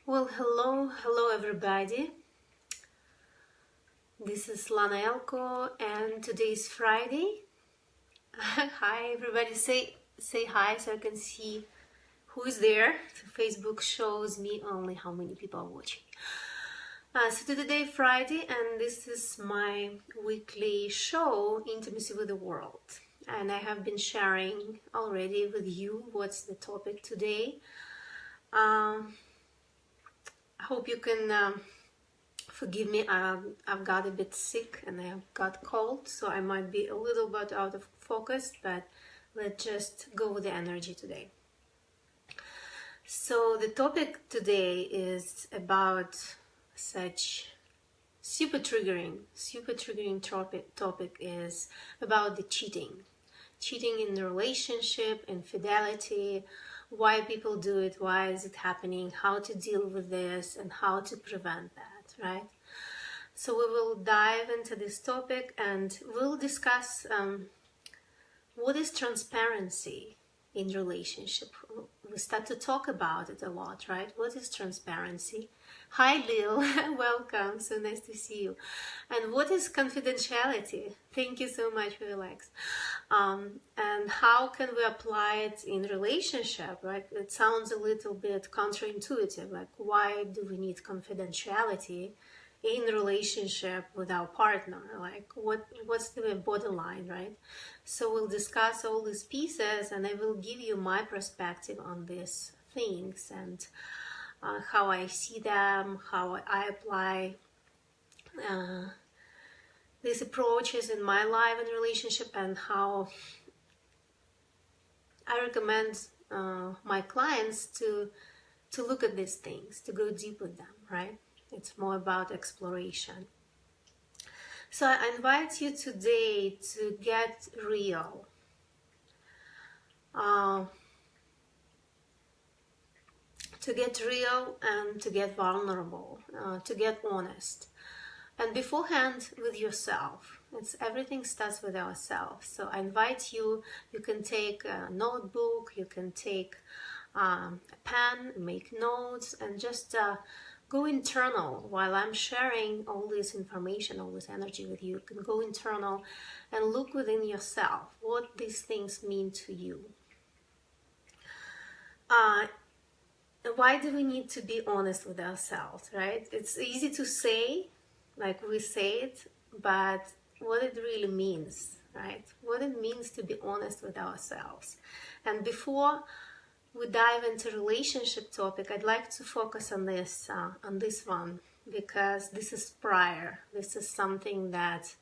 Well, hello everybody. This is Lana Elko and today is Friday. Hi everybody, say hi so I can see who is there. Facebook shows me only how many people are watching. So today Friday and this is my weekly show, Intimacy with the World. And I have been sharing already with you what's the topic today. I hope you can forgive me, I've got a bit sick and I've got cold, so I might be a little bit out of focus, but let's just go with the energy today. So the topic today is about such super triggering topic is about the cheating in the relationship, infidelity, why people do it, why is it happening, how to deal with this, and how to prevent that, right? So we will dive into this topic and we'll discuss what is transparency in relationship. We start to talk about it a lot, right? What is transparency? Hi Lil, welcome, so nice to see you. And what is confidentiality? Thank you so much for your likes. And how can we apply it in relationship, right? It sounds a little bit counterintuitive, like why do we need confidentiality in relationship with our partner? Like what's the bottom line, right? So we'll discuss all these pieces and I will give you my perspective on these things and how I see them, how I apply these approaches in my life and relationship, and how I recommend my clients to look at these things, to go deep with them, right? It's more about exploration. So I invite you today to get real. To get real and to get vulnerable, to get honest. And beforehand with yourself. Everything starts with ourselves. So I invite you, you can take a notebook, you can take a pen, make notes, and just go internal while I'm sharing all this information, all this energy with you. You can go internal and look within yourself what these things mean to you. Why do we need to be honest with ourselves, right? It's easy to say, like we say it, but what it really means, right? What it means to be honest with ourselves. And before we dive into relationship topic, I'd like to focus on this one, because this is prior. This is something that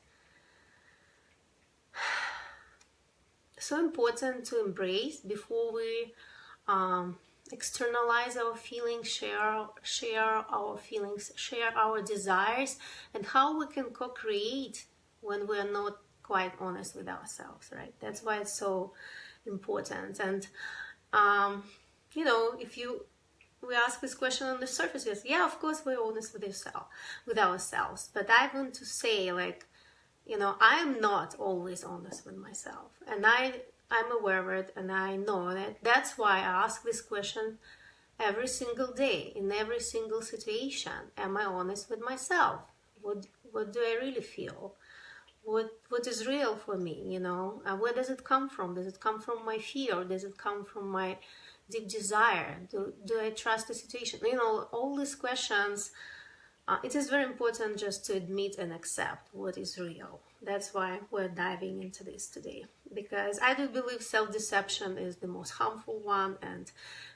so important to embrace before we externalize our feelings, share our feelings, share our desires, and how we can co-create when we're not quite honest with ourselves, right? That's why it's so important. And you know, if we ask this question on the surface, yes, yeah, of course we're honest with ourselves, but I want to say, like, you know, I am not always honest with myself, and I'm aware of it, and I know that. That's why I ask this question every single day, in every single situation. Am I honest with myself? What do I really feel? What is real for me, you know? Where does it come from? Does it come from my fear? Does it come from my deep desire? Do I trust the situation? You know, all these questions, it is very important just to admit and accept what is real. That's why we're diving into this today, because I do believe self-deception is the most harmful one, and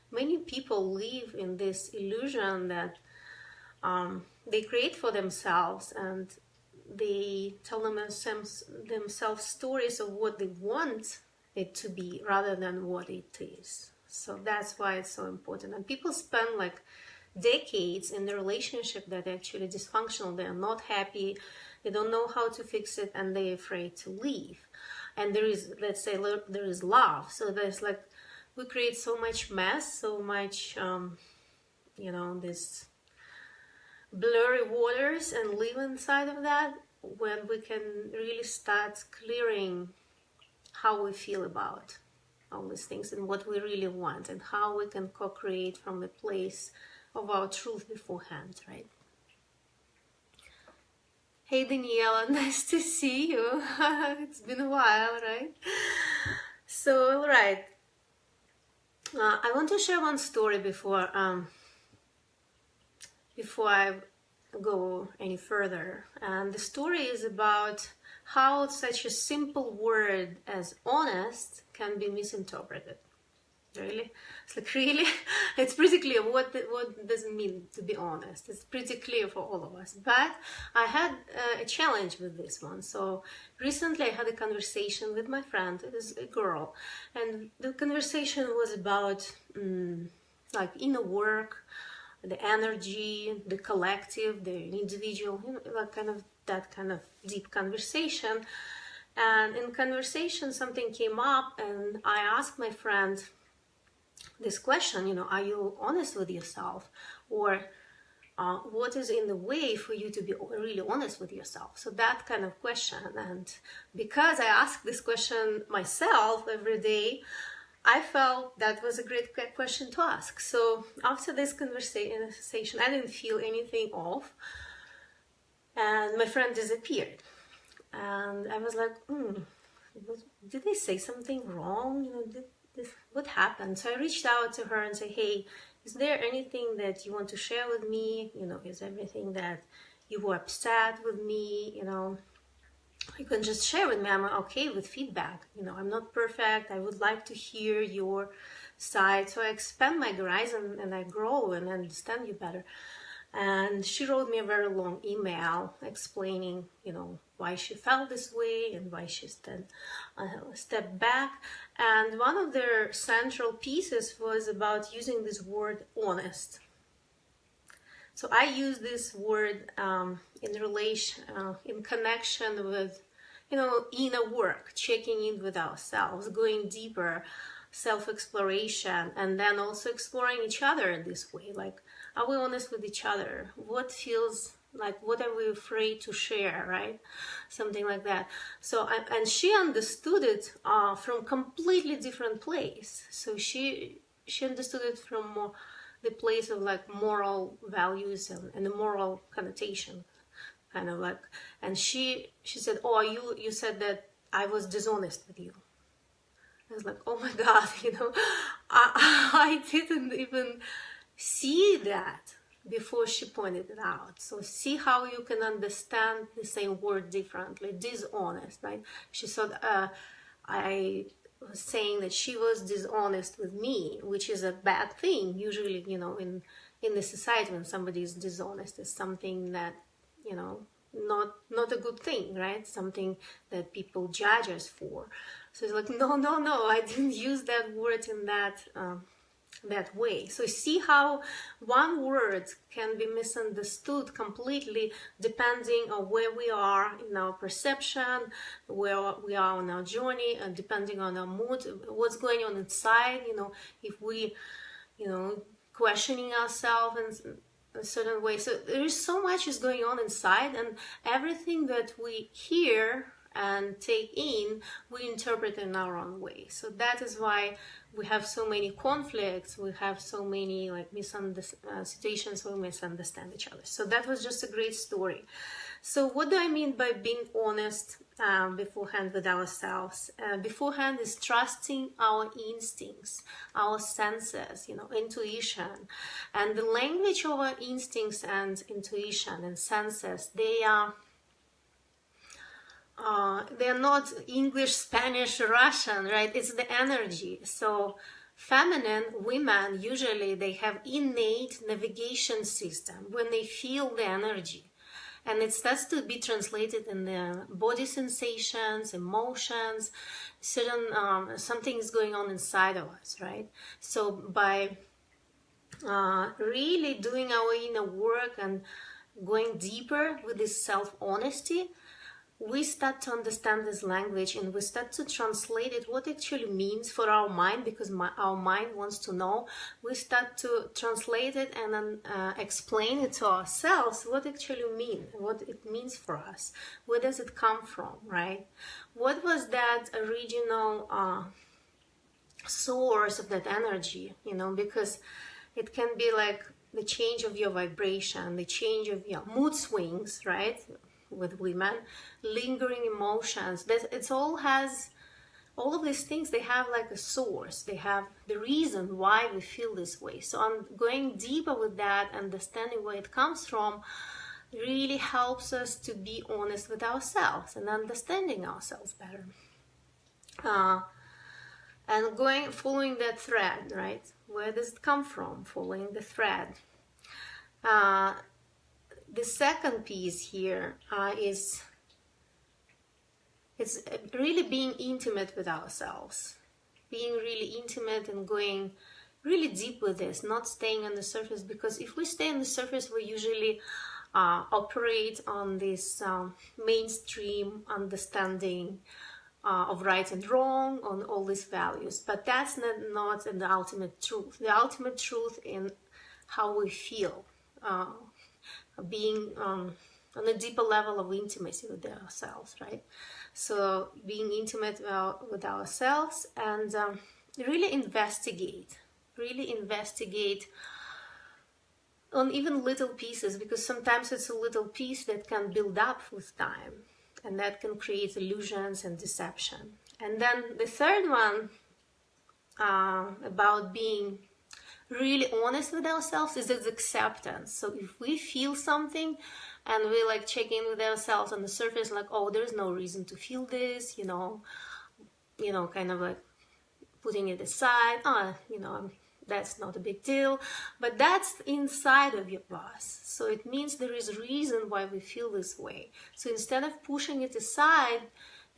many people live in this illusion that they create for themselves, and they tell themselves stories of what they want it to be rather than what it is. So that's why it's so important. And people spend like decades in the relationship that are actually dysfunctional. They're not happy, they don't know how to fix it, and they're afraid to leave. And there is, let's say, there is love. So there's like, we create so much mess, so much, you know, this blurry waters, and live inside of that, when we can really start clearing how we feel about all these things and what we really want, and how we can co-create from a place of our truth beforehand, right? Hey Daniela, nice to see you. It's been a while, right? So, all right. I want to share one story before I go any further. And the story is about how such a simple word as honest can be misinterpreted. Really? It's like, really? It's pretty clear what does it mean to be honest. It's pretty clear for all of us. But I had a challenge with this one. So recently I had a conversation with my friend. It is a girl. And the conversation was about like inner work, the energy, the collective, the individual, you know, like that kind of deep conversation. And in conversation something came up and I asked my friend this question, you know, are you honest with yourself? Or what is in the way for you to be really honest with yourself? So that kind of question. And because I ask this question myself every day, I felt that was a great question to ask. So after this conversation, I didn't feel anything off. And my friend disappeared. And I was like, did they say something wrong? You know, what happened? So I reached out to her and said, hey, is there anything that you want to share with me? You know, is everything that you were upset with me? You know, you can just share with me. I'm okay with feedback. You know, I'm not perfect. I would like to hear your side. So I expand my horizon and I grow and understand you better. And she wrote me a very long email explaining, you know, why she felt this way and why she stepped back. And one of their central pieces was about using this word honest. So I use this word in connection with, you know, inner work, checking in with ourselves, going deeper, self-exploration, and then also exploring each other in this way. Like, are we honest with each other? What feels like, what are we afraid to share, right? Something like that. So, and she understood it from completely different place. So she understood it from more the place of like moral values and the moral connotation, kind of like. And she said, oh, you said that I was dishonest with you. I was like, oh my God, you know, I didn't even see that before she pointed it out. So see how you can understand the same word differently. Dishonest, right? She thought I was saying that she was dishonest with me, which is a bad thing. Usually, you know, in the society, when somebody is dishonest, it's something that, you know, not a good thing, right? Something that people judge us for. So it's like, no, I didn't use that word in that way. So see how one word can be misunderstood completely depending on where we are in our perception, where we are on our journey, and depending on our mood, what's going on inside, you know, if we, you know, questioning ourselves in a certain way. So there is so much is going on inside, and everything that we hear and take in, we interpret in our own way. So that is why we have so many conflicts, we have so many like situations where we misunderstand each other. So that was just a great story. So what do I mean by being honest beforehand with ourselves? Beforehand is trusting our instincts, our senses, you know, intuition. And the language of our instincts and intuition and senses, they're not English, Spanish, Russian, right? It's the energy. So feminine women, usually they have innate navigation system when they feel the energy. And it starts to be translated in the body sensations, emotions, certain, something is going on inside of us, right? So by really doing our inner work and going deeper with this self-honesty, we start to understand this language and we start to translate it, what it actually means for our mind, because our mind wants to know. We start to translate it and then explain it to ourselves, what it actually means, what it means for us. Where does it come from, right? What was that original source of that energy, you know, because it can be like the change of your vibration, the change of your mood swings, right? With women, lingering emotions, that it's all has, all of these things, they have like a source, they have the reason why we feel this way. So I'm going deeper with that, understanding where it comes from really helps us to be honest with ourselves and understanding ourselves better. And following that thread, right? Where does it come from? Following the thread. The second piece here is it's really being intimate with ourselves, being really intimate and going really deep with this, not staying on the surface, because if we stay on the surface, we usually operate on this mainstream understanding of right and wrong, on all these values, but that's not the ultimate truth. The ultimate truth in how we feel, being on a deeper level of intimacy with ourselves, right? So being intimate with ourselves and really investigate on even little pieces, because sometimes it's a little piece that can build up with time, and that can create illusions and deception. And then the third one, about being really honest with ourselves, is its acceptance. So if we feel something and we like check in with ourselves on the surface, like, oh, there's no reason to feel this, you know, kind of like putting it aside, that's not a big deal, but that's inside of us. So it means there is a reason why we feel this way. So instead of pushing it aside,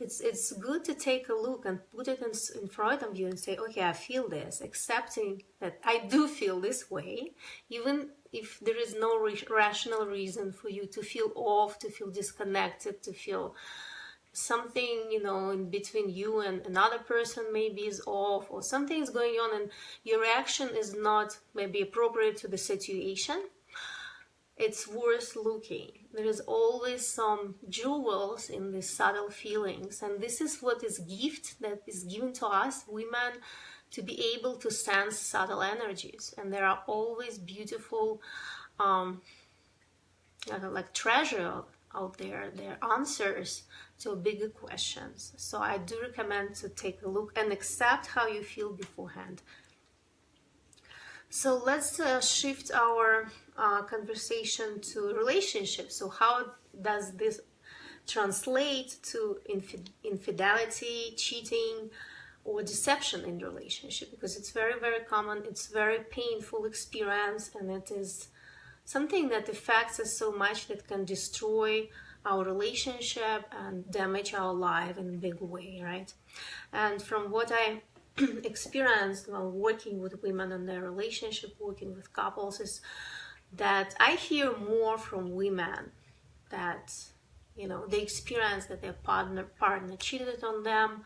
it's good to take a look and put it in front of you and say, okay, I feel this, accepting that I do feel this way, even if there is no rational reason for you to feel off, to feel disconnected, to feel something, in between you and another person maybe is off, or something is going on and your reaction is not maybe appropriate to the situation. It's worth looking. There is always some jewels in these subtle feelings, and this is what is gift that is given to us women, to be able to sense subtle energies. And there are always beautiful like treasure out there. There are answers to bigger questions. So I do recommend to take a look and accept how you feel beforehand. So let's shift our conversation to relationships. So how does this translate to infidelity, cheating, or deception in relationship? Because it's very, very common. It's very painful experience, and it is something that affects us so much that can destroy our relationship and damage our life in a big way, right? And from what I experienced while working with women in their relationship, working with couples, is that I hear more from women that, they experience that their partner cheated on them,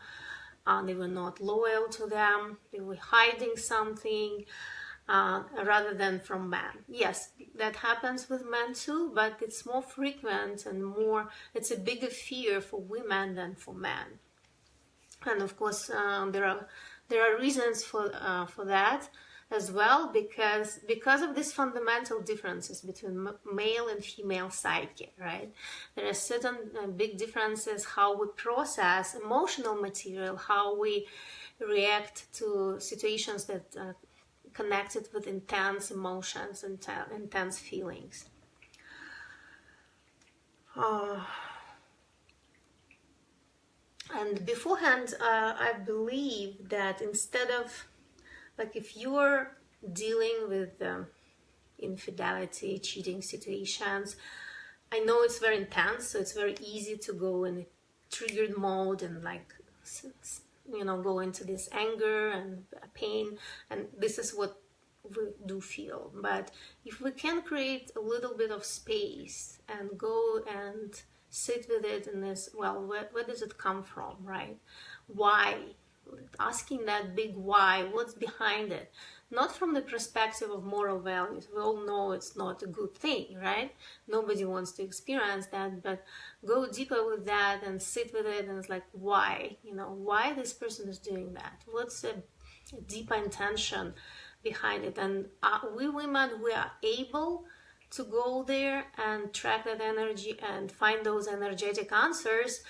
they were not loyal to them, they were hiding something, rather than from men. Yes, that happens with men too, but it's more frequent and it's a bigger fear for women than for men. And of course, there are reasons for that as well, because of these fundamental differences between male and female psyche, right? There are certain big differences how we process emotional material, how we react to situations that connected with intense emotions and intense feelings. And beforehand, I believe that instead of, like, if you're dealing with infidelity, cheating situations, I know it's very intense, so it's very easy to go in a triggered mode and go into this anger and pain, and this is what we do feel. But if we can create a little bit of space and go and sit with it in this, well, where does it come from, right? Why? Asking that big why, what's behind it? Not from the perspective of moral values. We all know it's not a good thing, right? Nobody wants to experience that, but go deeper with that and sit with it, and it's like, why? Why this person is doing that? What's a deeper intention behind it. And we women, we are able to go there and track that energy and find those energetic answers,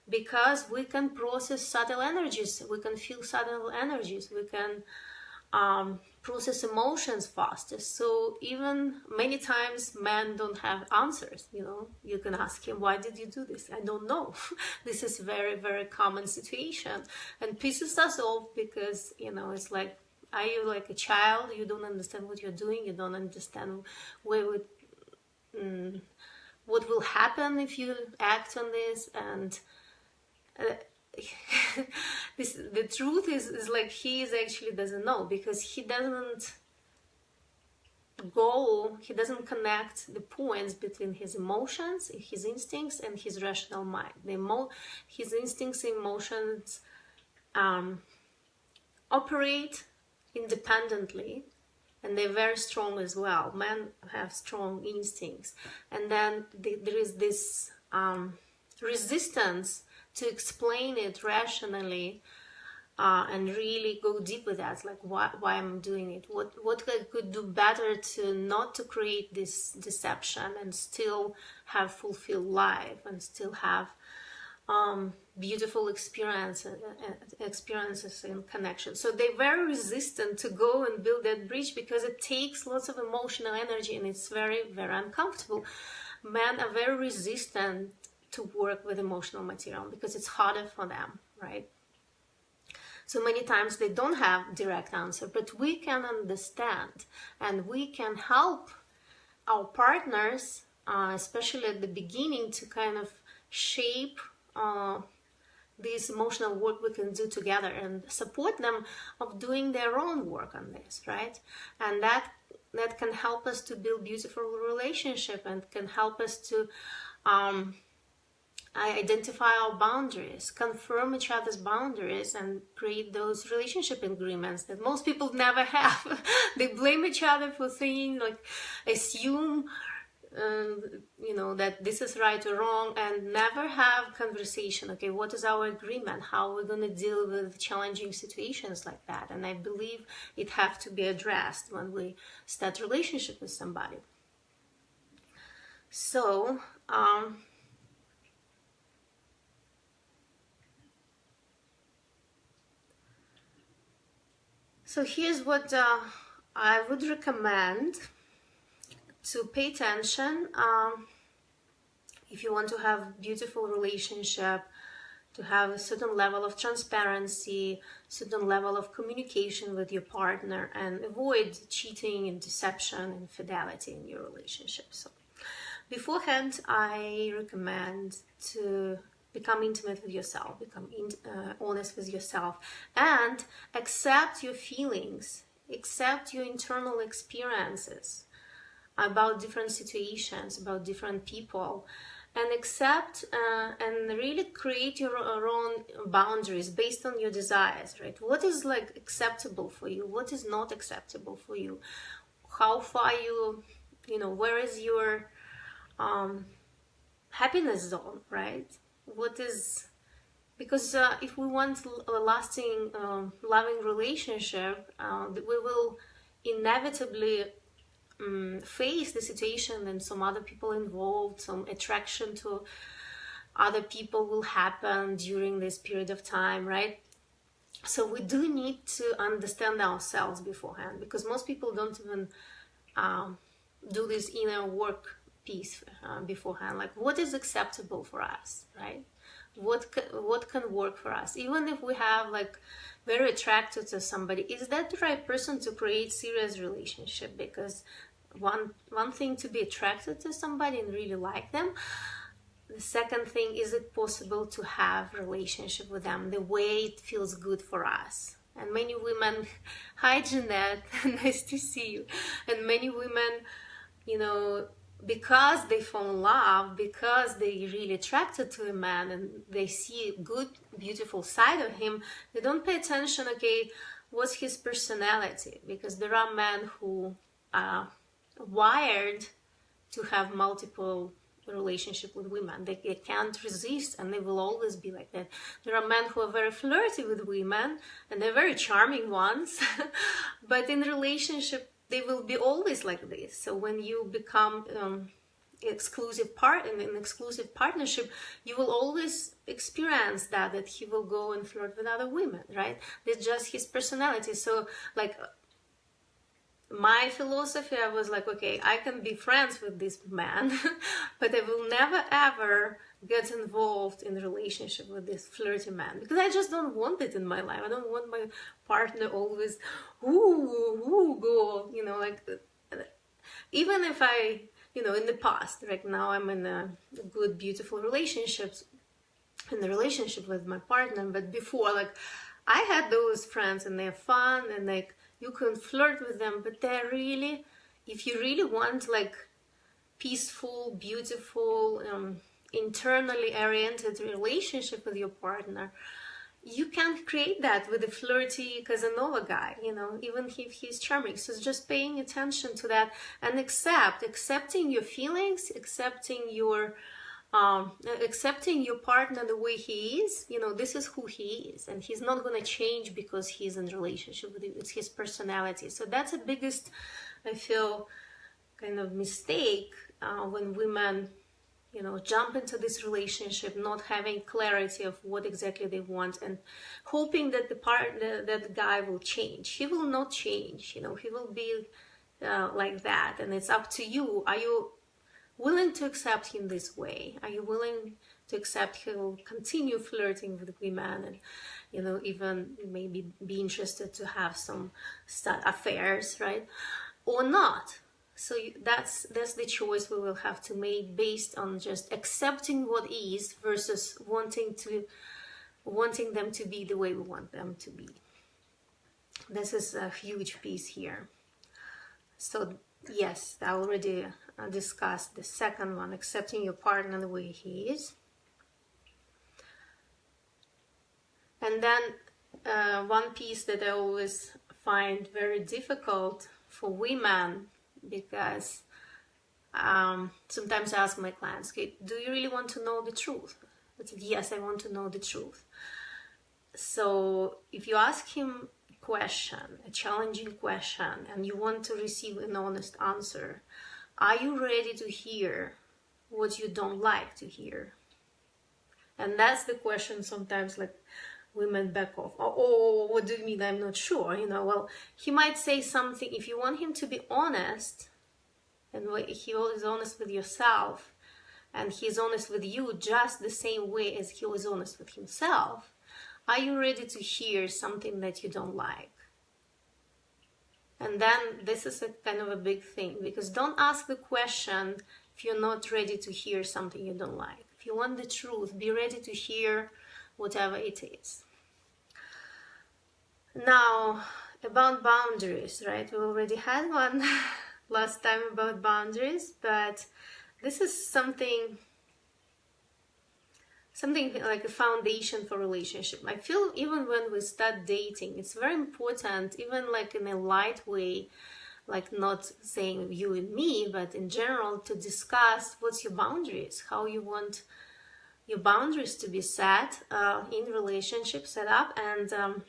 because we can process subtle energies, we can feel subtle energies, we can process emotions faster. So even many times men don't have answers. You can ask him, why did you do this? I don't know. This is very, very common situation, and pisses us off, because it's like, are you like a child? You don't understand what you're doing. You don't understand what will happen if you act on this. And the truth is like, he actually doesn't know, because he doesn't connect the points between his emotions, his instincts, and his rational mind. His instincts and emotions operate independently, and they're very strong as well. Men have strong instincts, and then there is this resistance to explain it rationally, and really go deep with that, like why I'm doing it, what I could do better to not to create this deception and still have fulfilled life, and still have beautiful experiences and connection. So they're very resistant to go and build that bridge, because it takes lots of emotional energy, and it's very, very uncomfortable. Men are very resistant to work with emotional material, because it's harder for them, right? So many times they don't have direct answer, but we can understand, and we can help our partners, especially at the beginning, to kind of shape this emotional work we can do together, and support them of doing their own work on this, right? And that can help us to build beautiful relationship, and can help us to identify our boundaries, confirm each other's boundaries, and create those relationship agreements that most people never have. They blame each other for things, like assume that this is right or wrong, and never have conversation. Okay, what is our agreement? How are we going to deal with challenging situations like that? And I believe it have to be addressed when we start relationship with somebody. So here's what I would recommend to pay attention if you want to have beautiful relationship, to have a certain level of transparency, certain level of communication with your partner, and avoid cheating and deception and infidelity in your relationship. So beforehand, I recommend to become intimate with yourself, become honest with yourself, and accept your feelings, accept your internal experiences about different situations, about different people, and accept and really create your own boundaries based on your desires, right? What is like acceptable for you? What is not acceptable for you? How far where is your happiness zone, right? What is, because if we want a lasting, loving relationship, we will inevitably face the situation, and some other people involved, some attraction to other people will happen during this period of time, right? So we do need to understand ourselves beforehand, because most people don't even do this inner work piece beforehand. Like, what is acceptable for us, right? What can work for us? Even if we have like very attracted to somebody, is that the right person to create serious relationship? Because one thing to be attracted to somebody and really like them. The second thing, is it possible to have relationship with them the way it feels good for us? And many women, hi Jeanette, nice to see you. And many women, because they fall in love, because they really attracted to a man and they see a good, beautiful side of him, they don't pay attention, okay, what's his personality? Because there are men who are wired to have multiple relationship with women. They can't resist, and they will always be like that. There are men who are very flirty with women, and they're very charming ones, but in relationship they will be always like this. So when you become exclusive part in an exclusive partnership, you will always experience that he will go and flirt with other women, right? That's just his personality. So like my philosophy, I was like, okay, I can be friends with this man, but I will never ever get involved in a relationship with this flirty man, because I just don't want it in my life. I don't want my partner always, go, like, even if I, in the past, right now I'm in a good, beautiful relationships, in the relationship with my partner, but before, like, I had those friends and they're fun and like, you can flirt with them, but they're really, if you really want like peaceful, beautiful, internally oriented relationship with your partner, you can't create that with a flirty Casanova guy, even if he's charming. So just paying attention to that and accepting your feelings, accepting your partner the way he is. This is who he is, and he's not going to change because he's in a relationship with you. It's his personality. So that's the biggest, I feel, kind of mistake when women jump into this relationship not having clarity of what exactly they want and hoping that the guy will change. He will not change. He will be like that, and it's up to you. Are you willing to accept him this way? Are you willing to accept he will continue flirting with women and even maybe be interested to have some affairs, right, or not? So that's the choice we will have to make based on just accepting what is versus wanting them to be the way we want them to be. This is a huge piece here. So yes, I already discussed the second one, accepting your partner the way he is. And then one piece that I always find very difficult for women, because sometimes I ask my clients, okay, do you really want to know the truth? I said, yes, I want to know the truth. So if you ask him a question, a challenging question, and you want to receive an honest answer, are you ready to hear what you don't like to hear? And that's the question sometimes, like, women back off. Oh, what do you mean? I'm not sure. Well, he might say something. If you want him to be honest, and he is honest with yourself, and he's honest with you just the same way as he was honest with himself, are you ready to hear something that you don't like? And then this is a kind of a big thing, because don't ask the question if you're not ready to hear something you don't like. If you want the truth, be ready to hear whatever it is. Now, about boundaries, right? We already had one last time about boundaries, but this is something like a foundation for relationship. I feel even when we start dating, it's very important, even like in a light way, like not saying you and me, but in general, to discuss what's your boundaries, how you want your boundaries to be set in relationship, set up, and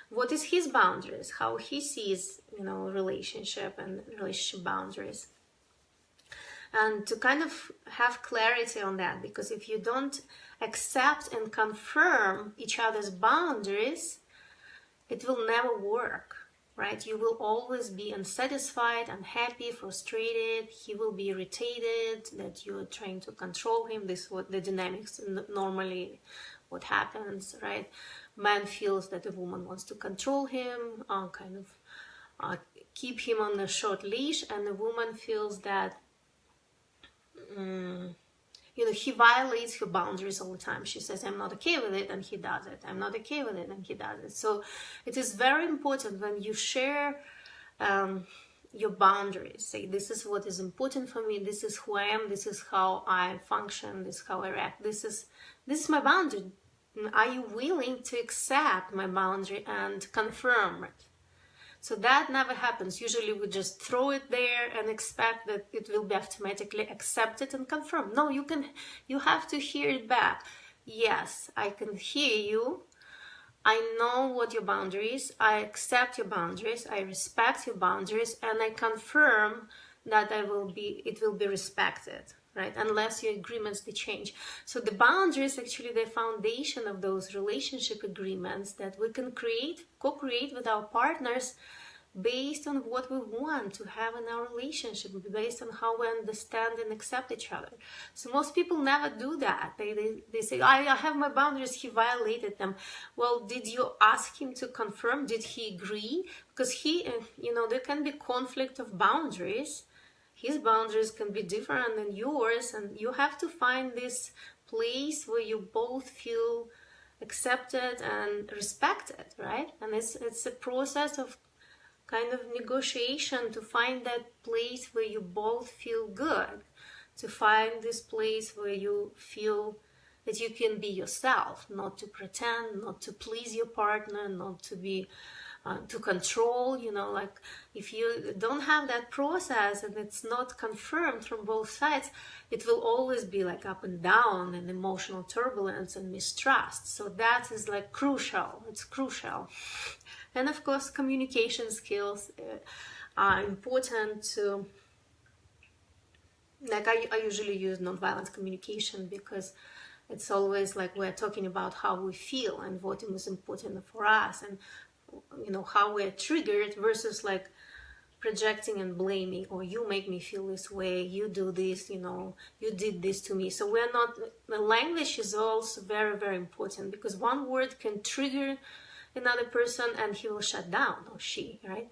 what is his boundaries, how he sees, relationship and relationship boundaries. And to kind of have clarity on that, because if you don't accept and confirm each other's boundaries, it will never work, right? You will always be unsatisfied, unhappy, frustrated. He will be irritated that you're trying to control him. This is what the dynamics normally what happens, right? Man feels that a woman wants to control him, keep him on a short leash, and the woman feels that he violates her boundaries all the time. She says, I'm not okay with it, and he does it. I'm not okay with it, and he does it. So it is very important when you share your boundaries. Say, this is what is important for me. This is who I am. This is how I function. This is how I react. This is my boundary. Are you willing to accept my boundary and confirm it? So that never happens. Usually we just throw it there and expect that it will be automatically accepted and confirmed. No, you have to hear it back. Yes, I can hear you. I know what your boundaries, I accept your boundaries, I respect your boundaries, and I confirm that it will be respected, right? Unless your agreements they change. So the boundaries actually the foundation of those relationship agreements that we can co-create with our partners based on what we want to have in our relationship, based on how we understand and accept each other. So most people never do that. They say, I have my boundaries, he violated them. Well, did you ask him to confirm? Did he agree? Because there can be conflict of boundaries. His boundaries can be different than yours, and you have to find this place where you both feel accepted and respected, right? And it's a process of kind of negotiation to find that place where you both feel good, to find this place where you feel that you can be yourself, not to pretend, not to please your partner, not to be to control. Like if you don't have that process and it's not confirmed from both sides, it will always be like up and down and emotional turbulence and mistrust. So that is like crucial. It's crucial. And of course, communication skills are important to, like I usually use nonviolent communication because it's always like we're talking about how we feel and what is important for us, and how we're triggered versus like projecting and blaming, or you make me feel this way, you do this, you did this to me. So the language is also very, very important, because one word can trigger another person and he will shut down, or she, right?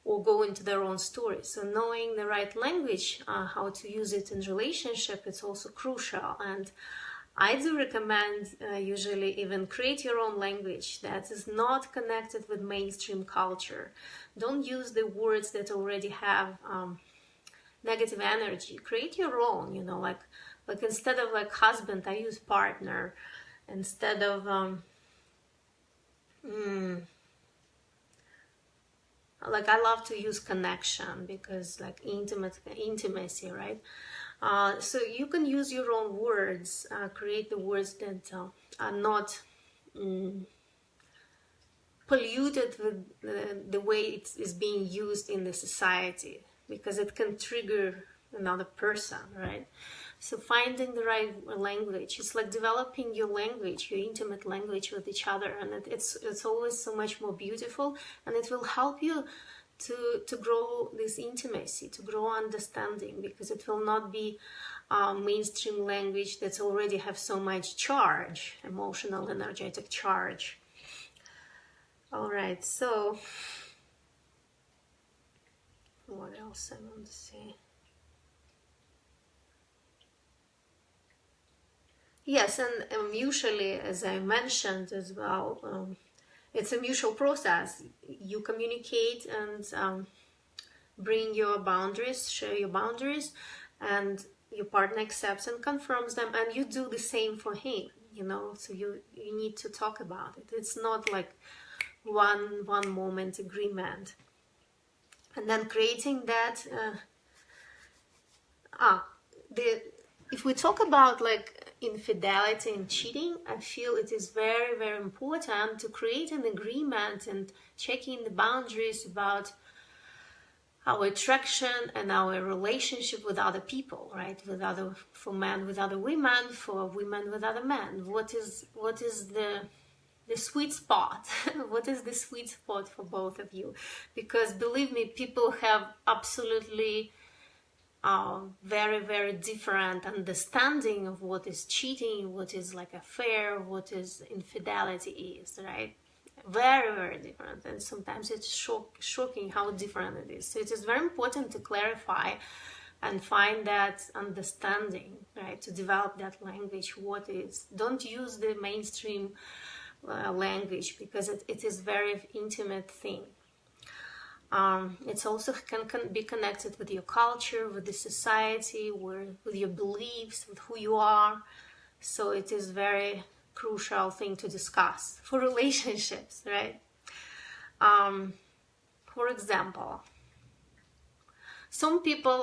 Or go into their own story. So knowing the right language, how to use it in relationship, it's also crucial. And I do recommend usually even create your own language that is not connected with mainstream culture. Don't use the words that already have negative energy. Create your own, like instead of like husband, I use partner. Instead of like I love to use connection, because like intimacy, right? So you can use your own words, create the words that are not polluted with the way it is being used in the society, because it can trigger another person, right? So finding the right language, it's like developing your language, your intimate language with each other, and it's always so much more beautiful, and it will help you to grow this intimacy, to grow understanding, because it will not be mainstream language that's already have so much charge, emotional, energetic charge. All right, so what else I want to say? Yes, and mutually, as I mentioned as well, it's a mutual process. You communicate and bring your boundaries, share your boundaries, and your partner accepts and confirms them, and you do the same for him, so you need to talk about it. It's not like one moment agreement. And then creating that if we talk about like infidelity and cheating, I feel it is very, very important to create an agreement and checking the boundaries about our attraction and our relationship with other people, right? For men with other women, for women with other men. What is the sweet spot? What is the sweet spot for both of you? Because believe me, people have absolutely very, very different understanding of what is cheating, what is like affair, what is infidelity is, right? Very, very different. And sometimes it's shocking how different it is. So it is very important to clarify and find that understanding, right? To develop that language. Don't use the mainstream language, because it is very intimate thing. It's also can be connected with your culture, with the society, with your beliefs, with who you are. So it is very crucial thing to discuss for relationships, right? for example, some people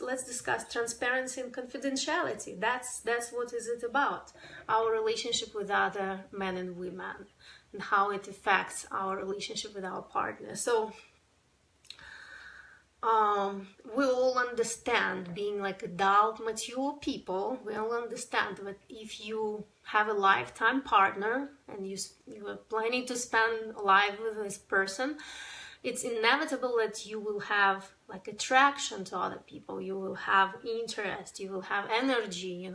let's discuss transparency and confidentiality. That's what is it about, our relationship with other men and women, and how it affects our relationship with our partner. So we all understand, being like adult, mature people, we all understand that if you have a lifetime partner and you are planning to spend life with this person, it's inevitable that you will have like attraction to other people, you will have interest, you will have energy,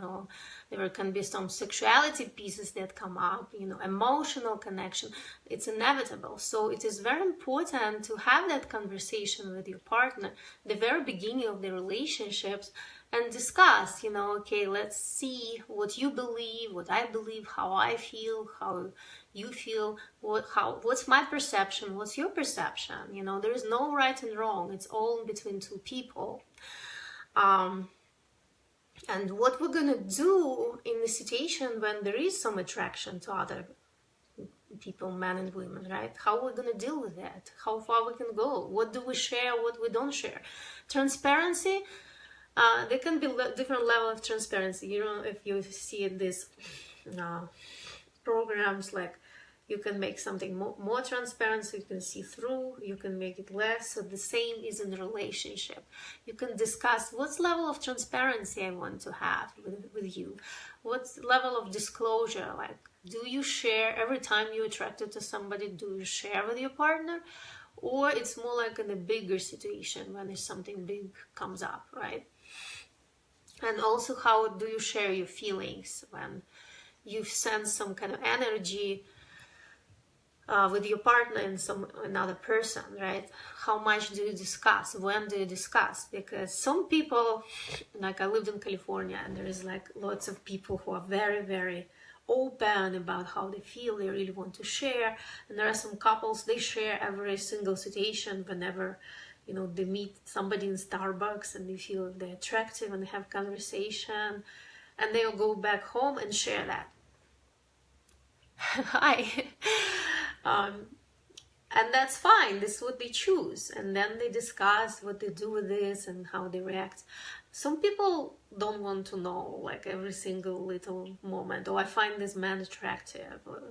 there can be some sexuality pieces that come up, emotional connection. It's inevitable. So it is very important to have that conversation with your partner, the very beginning of the relationships, and discuss, okay, let's see what you believe, what I believe, how I feel, how you feel, what's my perception, what's your perception. There is no right and wrong. It's all between two people. And what we're gonna do in the situation when there is some attraction to other people, men and women, right? How we're gonna deal with that? How far we can go? What do we share? What we don't share? Transparency. There can be different level of transparency. If you see these programs, like you can make something more transparent, so you can see through, you can make it less. So the same is in the relationship. You can discuss what's level of transparency I want to have with you. What's level of disclosure? Like, do you share every time you're attracted to somebody? Do you share with your partner? Or it's more like in a bigger situation when there's something big comes up, right? And also, how do you share your feelings when you sense some kind of energy with your partner and another person, right? How much do you discuss? When do you discuss? Because some people, like I lived in California, and there is like lots of people who are very, very open about how they feel, they really want to share. And there are some couples, they share every single situation whenever they meet somebody in Starbucks and they feel they're attractive and they have conversation, and they'll go back home and share that. Hi. And that's fine. This is what they choose. And then they discuss what they do with this and how they react. Some people don't want to know like every single little moment. Oh, I find this man attractive, or,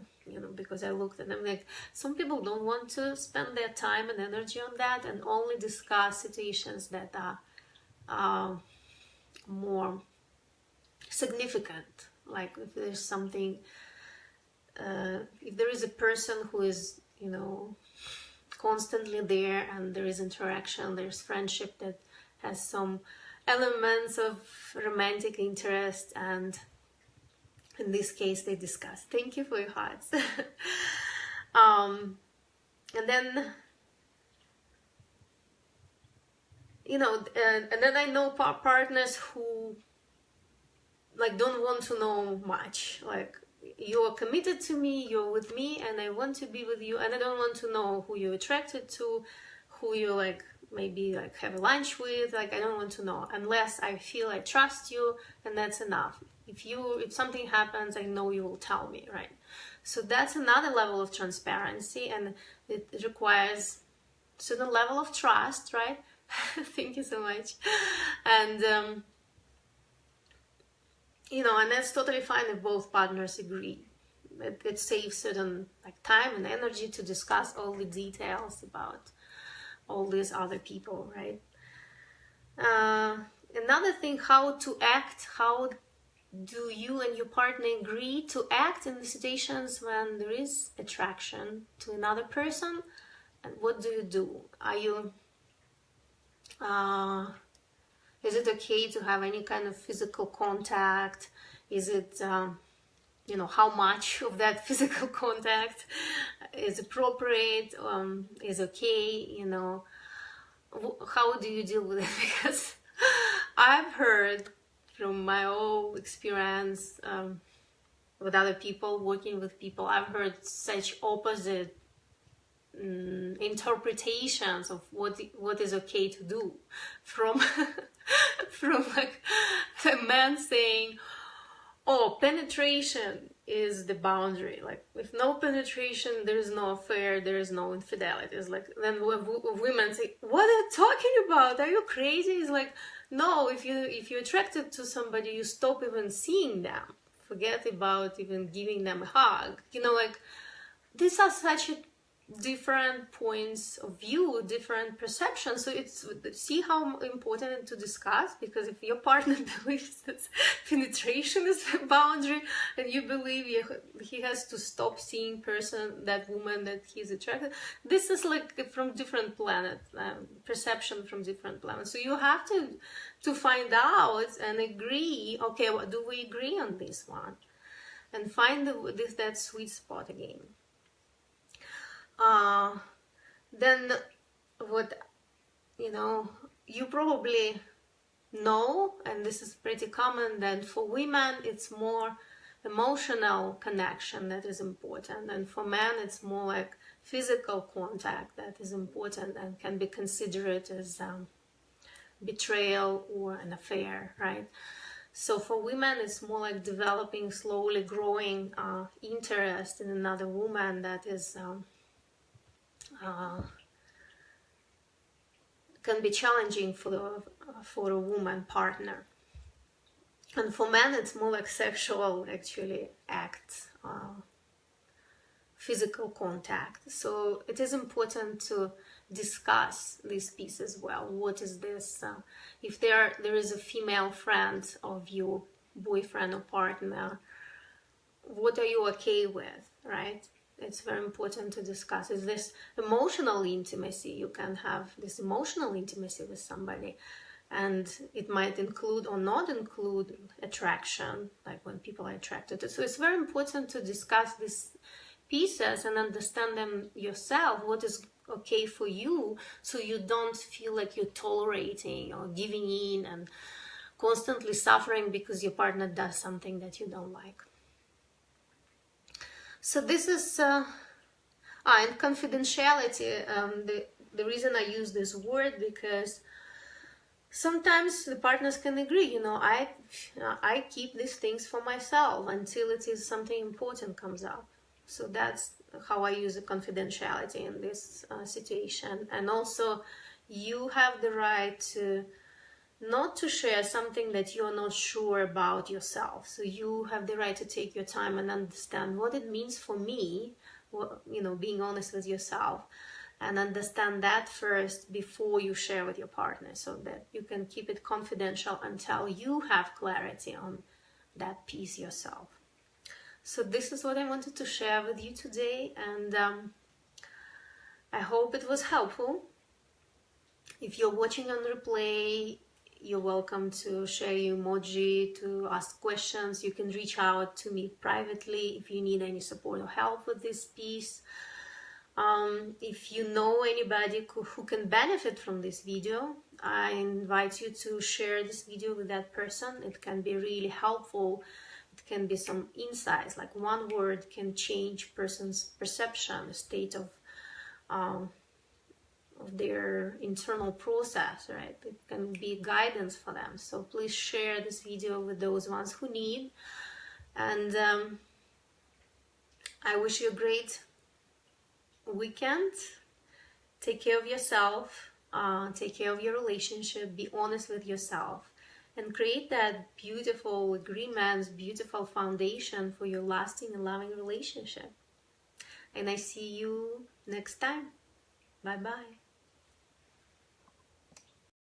because I looked at them. Like, some people don't want to spend their time and energy on that, and only discuss situations that are more significant. Like if there's something, if there is a person who is, constantly there, and there is interaction, there's friendship that has some elements of romantic interest, and in this case they discuss. Thank you for your hearts. And then and then I know partners who like don't want to know much. Like, you're committed to me, you're with me, and I want to be with you, and I don't want to know who you're attracted to, who you like maybe like have a lunch with. Like, I don't want to know unless I feel I trust you, and that's enough. If something happens, I know you will tell me, right? So that's another level of transparency, and it requires a certain level of trust, right? Thank you so much. And and that's totally fine if both partners agree. It saves certain like time and energy to discuss all the details about all these other people, right? Another thing, how to act. How do you and your partner agree to act in the situations when there is attraction to another person? And what do you do? Are you is it okay to have any kind of physical contact? Is it, how much of that physical contact is appropriate, is okay, how do you deal with it? Because I've heard from my own experience with other people, working with people, I've heard such opposite interpretations of what is okay to do, from from like a man saying, oh, penetration is the boundary. Like, with no penetration, there is no affair, there is no infidelity. It's like, then women say, what are you talking about? Are you crazy? It's like, no, if you're attracted to somebody, you stop even seeing them. Forget about even giving them a hug. You know, like, these are such different points of view, different perceptions. So it's, see how important it is to discuss, because if your partner believes that penetration is a boundary, and you believe he has to stop seeing that woman that he's attracted, this is like from different planet, perception from different planets. So you have to find out and agree, okay, what do we agree on this one, and find that sweet spot again. Then what, you probably know, and this is pretty common, that for women it's more emotional connection that is important, and for men it's more like physical contact that is important and can be considered as betrayal or an affair, right? So for women, it's more like developing, slowly growing interest in another woman that is can be challenging for a woman partner. And for men, it's more like sexual, actually, acts, physical contact. So it is important to discuss this piece as well. What is this? If there is a female friend of your boyfriend or partner, what are you okay with, right? It's very important to discuss. Is this emotional intimacy? You can have this emotional intimacy with somebody, and it might include or not include attraction, like when people are attracted to. So it's very important to discuss these pieces and understand them yourself, what is okay for you, so you don't feel like you're tolerating or giving in and constantly suffering because your partner does something that you don't like. So this is, and confidentiality, the reason I use this word, because sometimes the partners can agree, I keep these things for myself until it is something important comes up. So that's how I use the confidentiality in this situation. And also, you have the right to not to share something that you're not sure about yourself. So you have the right to take your time and understand what it means for me, being honest with yourself, and understand that first before you share with your partner, so that you can keep it confidential until you have clarity on that piece yourself. So this is what I wanted to share with you today, and I hope it was helpful. If you're watching on replay, you're welcome to share your emoji, to ask questions. You can reach out to me privately if you need any support or help with this piece. If you know anybody who can benefit from this video, I invite you to share this video with that person. It can be really helpful. It can be some insights, like one word can change person's perception, state of their internal process, right? It can be guidance for them. So please share this video with those ones who need. And I wish you a great weekend. Take care of yourself, take care of your relationship, be honest with yourself, and create that beautiful agreements, beautiful foundation for your lasting and loving relationship. And I see you next time. Bye bye.